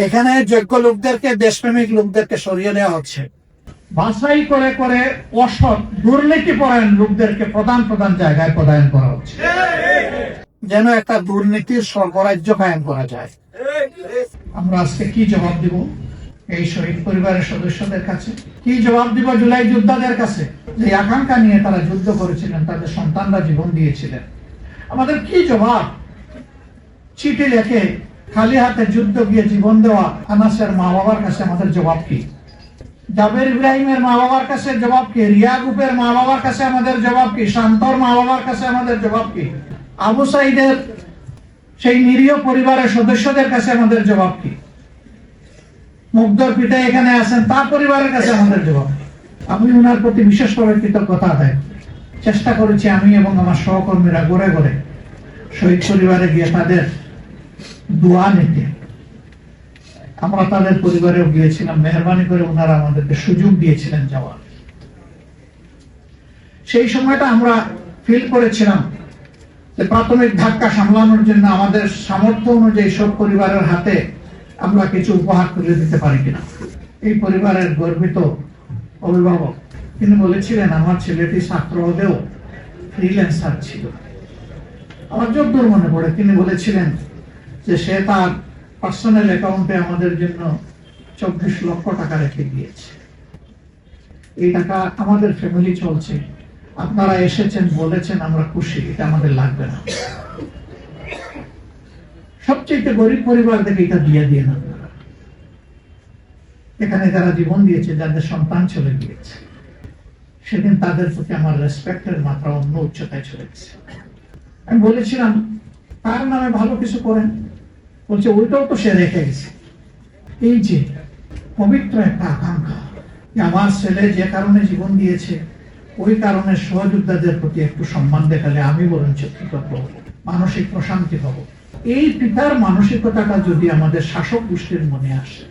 এখানে যোগ্য লোকদেরকে, দেশপ্রেমিক লোকদেরকে সরিয়ে নেওয়া হচ্ছে। বাছাই করে করে অসৎ দুর্নীতিপরায়ণ লোকদেরকে প্রধান প্রধান জায়গায় পদায়ন করা হচ্ছে, যেন একটা দুর্নীতির স্বর্গরাজ্য কায়েম করা যায়। আমরা আজকে কি জবাব দিব এই শহীদ পরিবারের সদস্যদের কাছে? কি জবাব দিব জুলাই যোদ্ধাদের কাছে, যে আকাঙ্ক্ষা নিয়ে তারা যুদ্ধ করেছিলেন, তাদের সন্তানরা জীবন দিয়েছিলেন? আমাদের কি জবাব? চিঠি লেখে খালি হাতে যুদ্ধ গিয়ে জীবন দেওয়া আনাসের মা বাবার কাছে আমাদের জবাব কি? জাবের ইব্রাহিমের মা বাবার কাছে জবাব কি? রিয়া গ্রুপের মা বাবার কাছে আমাদের জবাব কি? শান্তর মা বাবার কাছে আমাদের জবাব কি? আবু সাইদের সেই নিরীহ পরিবারের সদস্যদের কাছে আমাদের জবাব কি? মুগ্ধর পিতা এখানে আছেন, তার পরিবারের কাছে আমাদের জবাব। আমি ওনার প্রতি বিশেষভাবে কৃতজ্ঞতা আদায় চেষ্টা করেছি, আমি এবং আমার সহকর্মীরা ঘরে ঘরে শহীদ পরিবারে গিয়ে তাদের দোয়া নিতে। আমরা তাদের পরিবারেও গিয়েছিলাম, মেহরবানি করে ওনারা আমাদেরকে সুযোগ দিয়েছিলেন যাওয়ার। সেই সময়টা আমরা ফিল করেছিলাম যে প্রাথমিক ধাক্কা সামলানোর জন্য আমাদের সামর্থ্য অনুযায়ী সব পরিবারের হাতে আমরা কিছু উপহার তুলে দিতে পারি কিনা। এই পরিবারের গর্বিত অভিভাবক তিনি বলেছিলেন, আমার ছেলেটি ছাত্র হলেও ফ্রিল্যান্সার ছিল। আমার যদ্দূর মনে পড়ে তিনি বলেছিলেন যে সে তার পার্সোনাল অ্যাকাউন্টে আমাদের জন্য 24 লক্ষ টাকা রেখে দিয়েছে। এই টাকা আমাদের ফ্যামিলি চলছে, আপনারা এসেছেন বলেছেন, আমরা খুশি, এটা আমাদের লাগবে না। সবচেয়ে গরিব পরিবার থেকে এটা দিয়ে না। এখানে যারা জীবন দিয়েছে, যাদের সন্তান চলে গিয়েছে, সেদিন তাদের প্রতি আমার রেসপেক্টের মাত্রা অন্য উচ্চতায় চলে গেছে। আমি বলেছিলাম তার নামে ভালো কিছু করেন, বলছে ওইটাও তো সে রেখে গেছে। এই যে পবিত্র একটা আকাঙ্ক্ষা, আমার ছেলে যে কারণে জীবন দিয়েছে ওই কারণে সহযোদ্ধাদের প্রতি একটু সম্মান দেখালে আমি বরঞ্চ কৃতজ্ঞ হব, মানসিক প্রশান্তি পাবো। এই পিতার মানসিকতাটা যদি আমাদের শাসক গোষ্ঠীর মনে আসে,